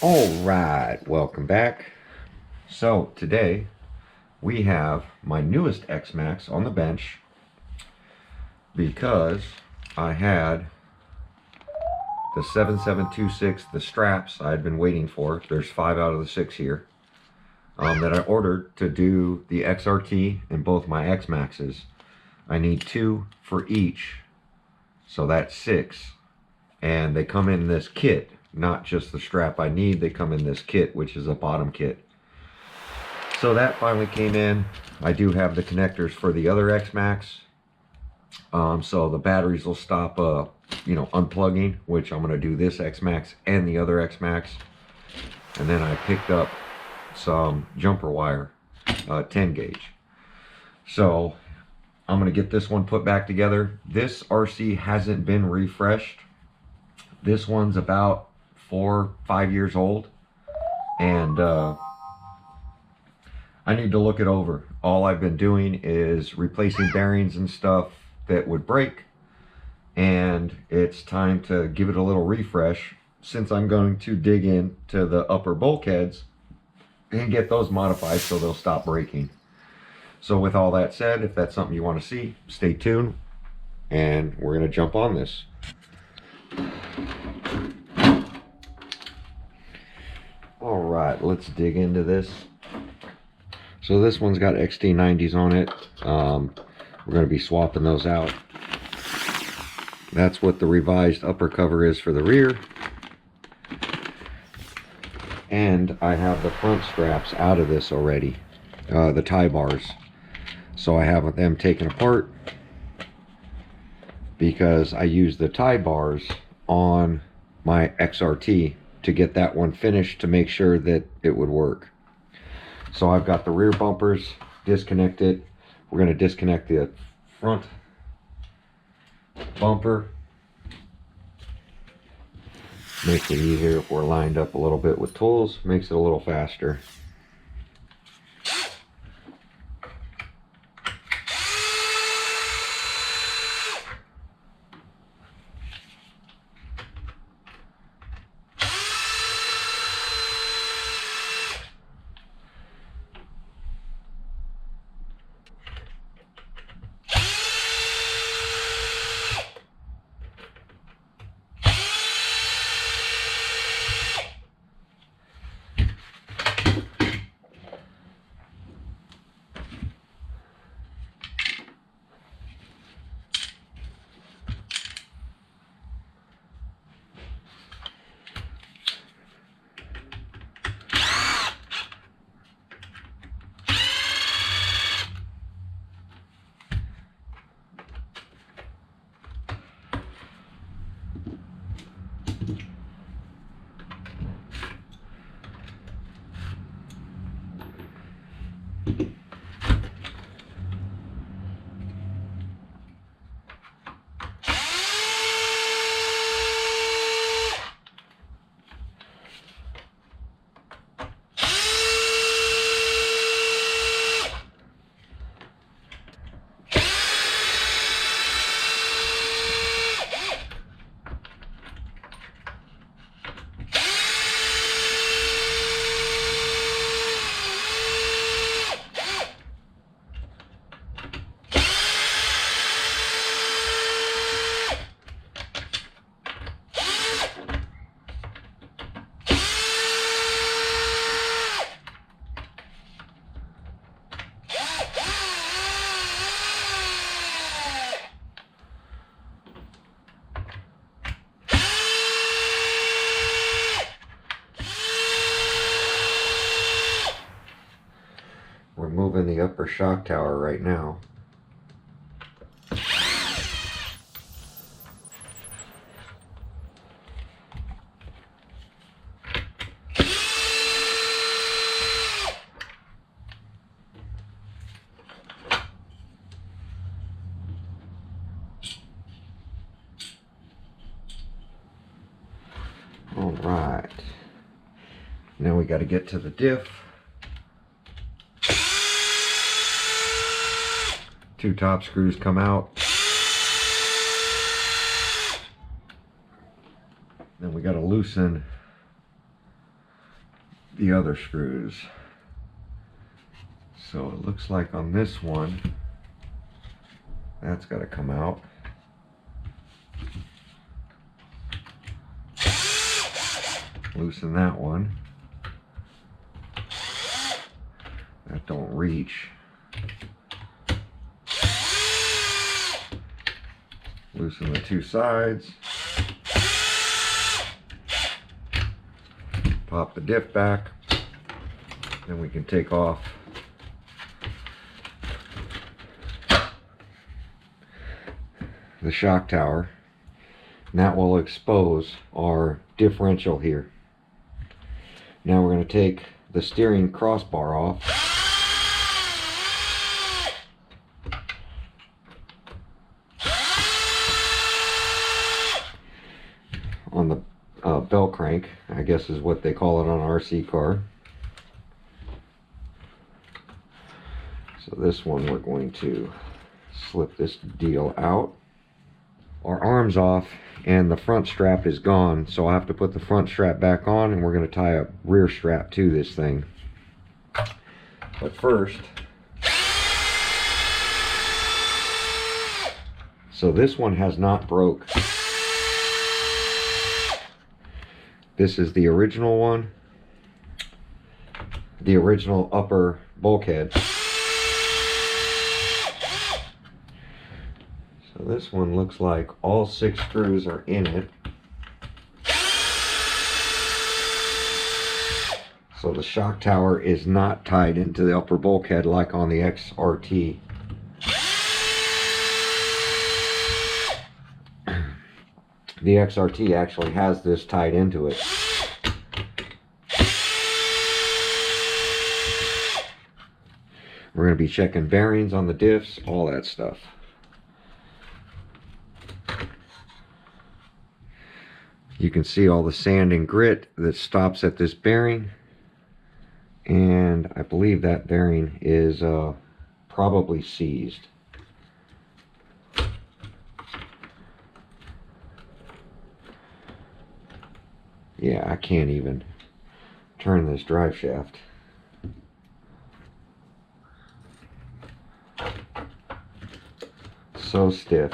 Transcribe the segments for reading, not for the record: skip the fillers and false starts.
All right, welcome back. So today we have my newest Xmaxx on the bench because I had the 7726, the straps I had been waiting for. There's 5 out of the 6 here that I ordered to do the XRT in both my Xmaxxes. I need 2 for each, so that's 6. And they come in this kit, not just the strap I need. They come in this kit, which is a bottom kit. So that finally came in. I do have the connectors for the other Xmaxx. So the batteries will stop, unplugging, which I'm going to do this Xmaxx and the other Xmaxx. And then I picked up some jumper wire, 10 gauge. So I'm going to get this one put back together. This RC hasn't been refreshed. This one's about 4 or 5 years old, and I need to look it over. All I've been doing is replacing bearings and stuff that would break, and it's time to give it a little refresh since I'm going to dig into the upper bulkheads and get those modified so they'll stop breaking. So with all that said, if that's something you want to see, stay tuned, and we're going to jump on this. All right, let's dig into this. So this one's got XT90s on it. We're going to be swapping those out. That's what the revised upper cover is for the rear. And I have the front straps out of this already, the tie bars. So I have them taken apart because I use the tie bars on my XRT to get that one finished to make sure that it would work. So I've got the rear bumpers disconnected. We're going to disconnect the front bumper. Makes it easier if we're lined up a little bit with tools. Makes it a little faster. We're moving the upper shock tower right now. All right. Now we got to get to the diff. 2 top screws come out. Then we got to loosen the other screws. So it looks like on this one, that's got to come out. Loosen that one. That don't reach. Loosen the two sides. Pop the diff back. Then we can take off the shock tower. And that will expose our differential here. Now we're going to take the steering crossbar off. On the belt crank, I guess is what they call it on an RC car. So this one we're going to slip this deal out. Our arm's off and the front strap is gone, so I have to put the front strap back on, and we're going to tie a rear strap to this thing. But first, so this one has not broke. This is the original one, the original upper bulkhead. So this one looks like all 6 screws are in it. So the shock tower is not tied into the upper bulkhead like on the XRT. The XRT actually has this tied into it. We're going to be checking bearings on the diffs, all that stuff. You can see all the sand and grit that stops at this bearing, and I believe that bearing is probably seized. Yeah, I can't even turn this drive shaft. So stiff.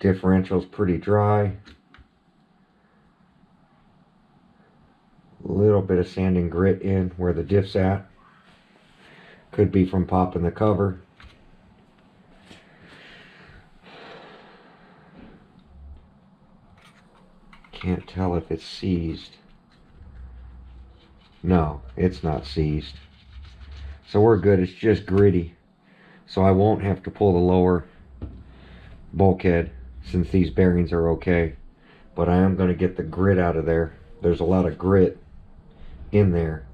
Differential's pretty dry. A little bit of sand and grit in where the diff's at. Could be from popping the cover. Can't tell if it's seized. No, it's not seized. So we're good. It's just gritty. So I won't have to pull the lower bulkhead since these bearings are okay. But I am going to get the grit out of there. There's a lot of grit in there.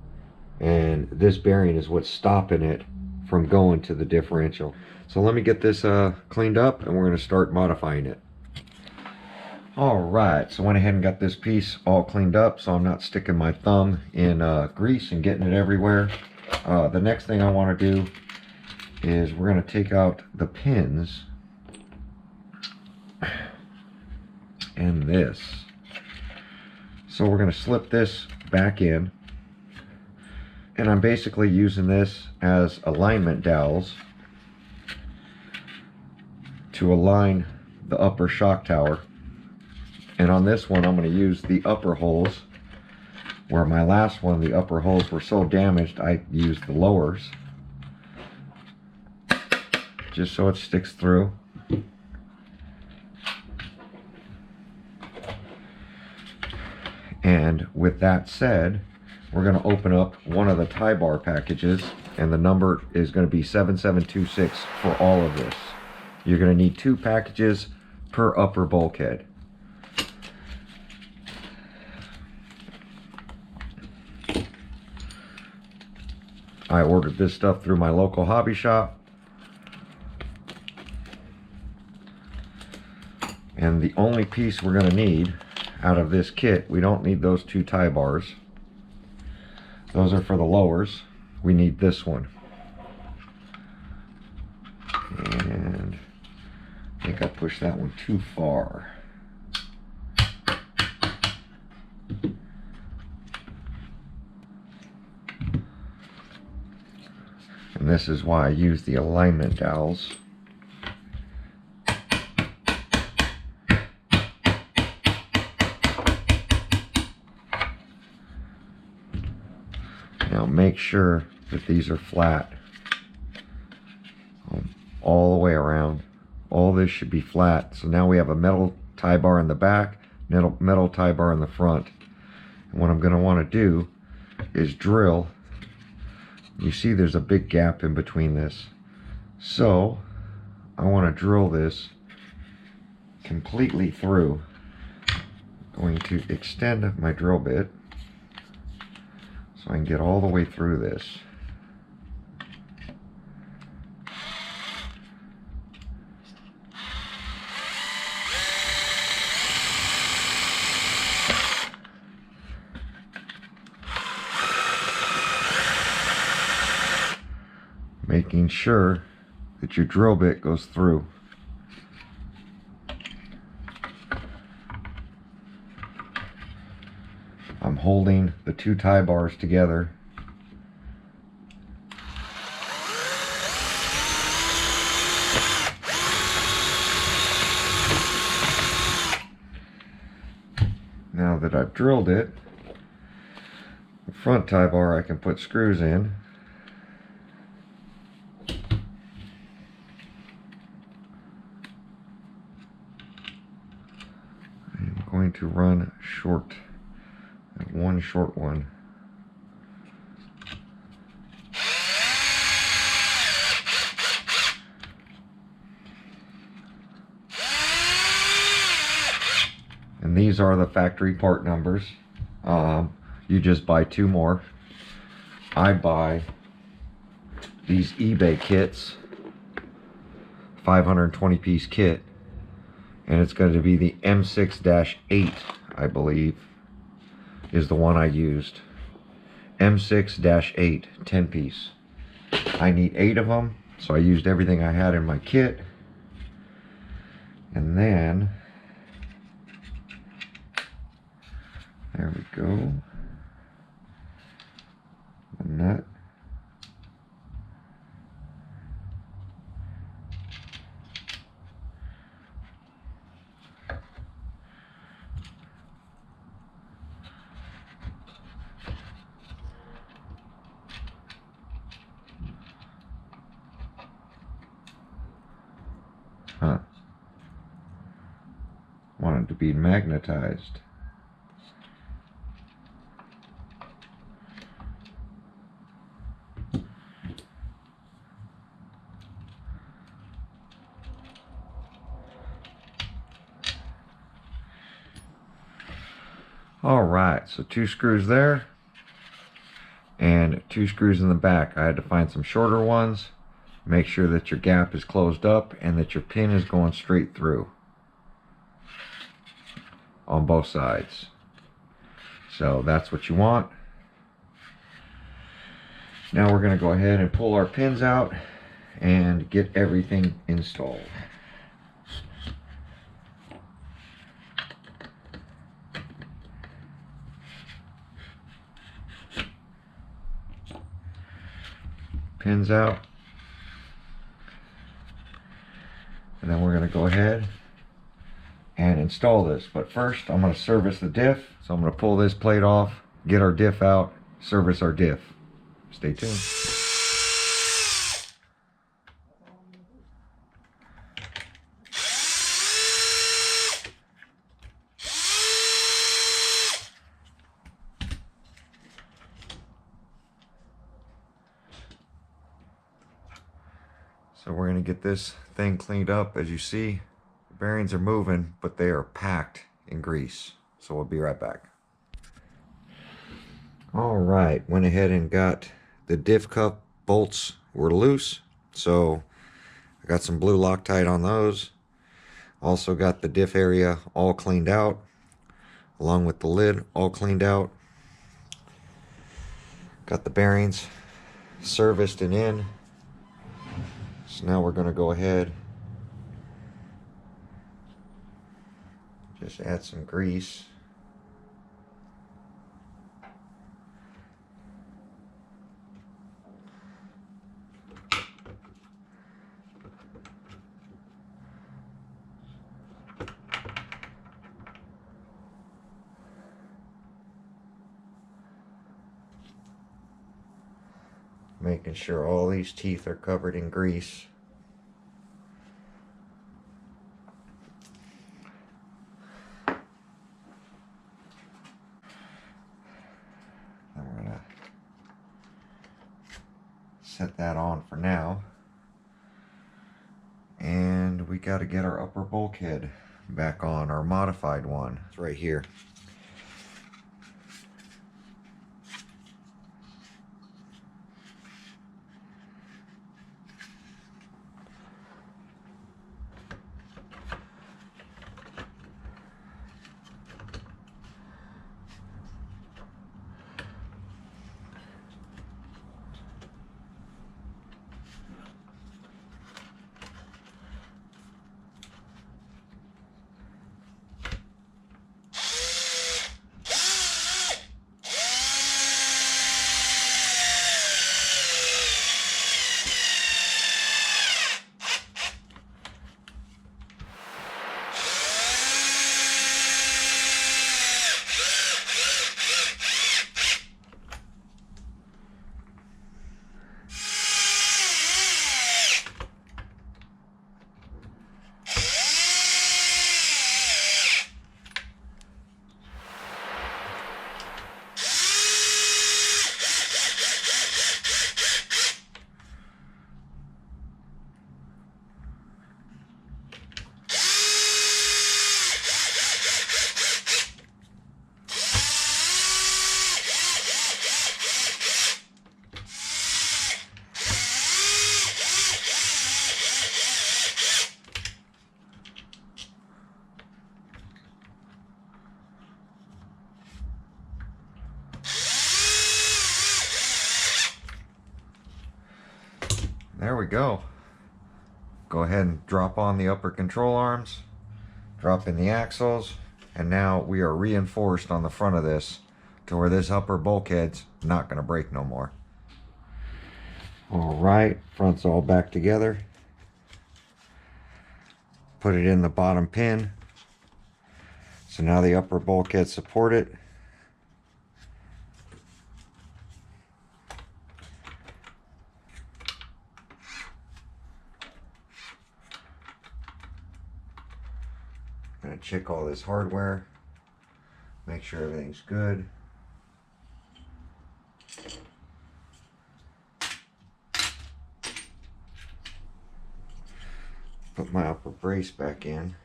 And this bearing is what's stopping it from going to the differential. So let me get this cleaned up and we're going to start modifying it. Alright, so I went ahead and got this piece all cleaned up so I'm not sticking my thumb in grease and getting it everywhere. The next thing I want to do is we're going to take out the pins and this. So we're going to slip this back in, and I'm basically using this as alignment dowels to align the upper shock tower. And on this one I'm going to use the upper holes, where my last one the upper holes were so damaged I used the lowers just so it sticks through. And with that said, we're going to open up one of the tie bar packages, and the number is going to be 7726 for all of this. You're going to need 2 packages per upper bulkhead. I ordered this stuff through my local hobby shop. And the only piece we're going to need out of this kit, we don't need those 2 tie bars. Those are for the lowers. We need this one. And I think I pushed that one too far. And this is why I use the alignment dowels. Now make sure that these are flat all the way around. All this should be flat. So now we have a metal tie bar in the back, metal tie bar in the front. And what I'm going to want to do is drill. You see there's a big gap in between this. So I want to drill this completely through. I'm going to extend my drill bit so I can get all the way through this. Making sure that your drill bit goes through. I'm holding the two tie bars together. Now that I've drilled it, the front tie bar I can put screws in. Going to run short, one short one. And these are the factory part numbers. You just buy two more. I buy these eBay kits, 520 piece kit. And it's going to be the M6-8, I believe, is the one I used. M6-8, 10 piece. I need 8 of them, so I used everything I had in my kit. And then, there we go. The nut. Huh. Wanted to be magnetized. All right, so 2 screws there and 2 screws in the back. I had to find some shorter ones. Make sure that your gap is closed up and that your pin is going straight through on both sides. So that's what you want. Now we're going to go ahead and pull our pins out and get everything installed. Pins out. And then we're going to go ahead and install this. But first, I'm going to service the diff. So I'm going to pull this plate off, get our diff out, service our diff. Stay tuned. So we're going to get this thing cleaned up. As you see, the bearings are moving, but they are packed in grease. So we'll be right back. All right, went ahead and got the diff cup bolts were loose. So I got some blue Loctite on those. Also got the diff area all cleaned out, along with the lid all cleaned out. Got the bearings serviced and in. So now we're going to go ahead, just add some grease. making sure all these teeth are covered in grease. I'm gonna set that on for now. And we got to get our upper bulkhead back on, our modified one. It's right here. There we go. Go ahead and drop on the upper control arms, drop in the axles, and now we are reinforced on the front of this to where this upper bulkhead's not going to break no more. All right, front's all back together. Put it in the bottom pin. So now the upper bulkhead support it. Gonna check all this hardware, make sure everything's good. Put my upper brace back in.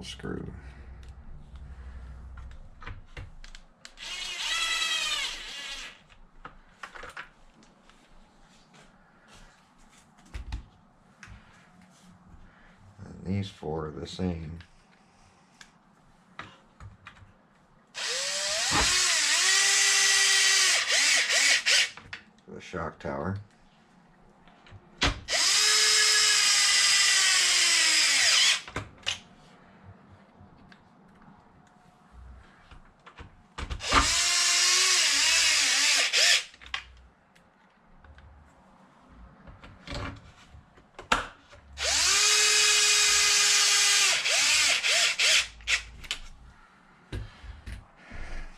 Screw. And these four are the same. The shock tower.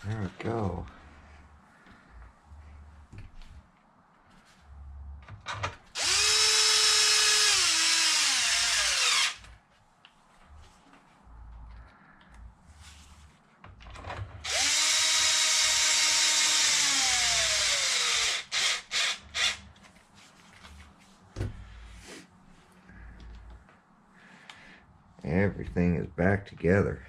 There we go. Everything is back together.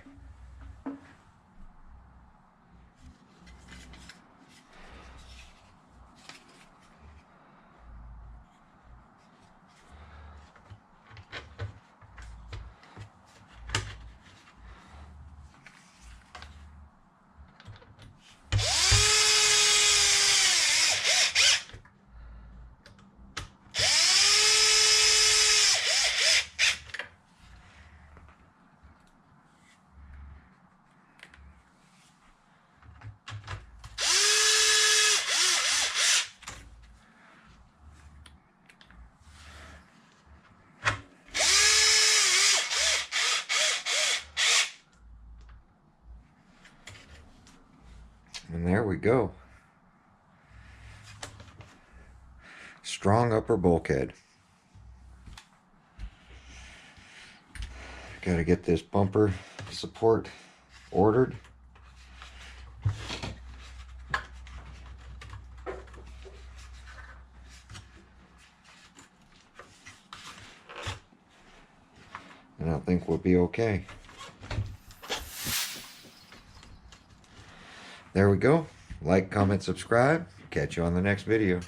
And there we go. Strong upper bulkhead. Got to get this bumper support ordered. And I think we'll be okay. There we go. Like, comment, subscribe. Catch you on the next video.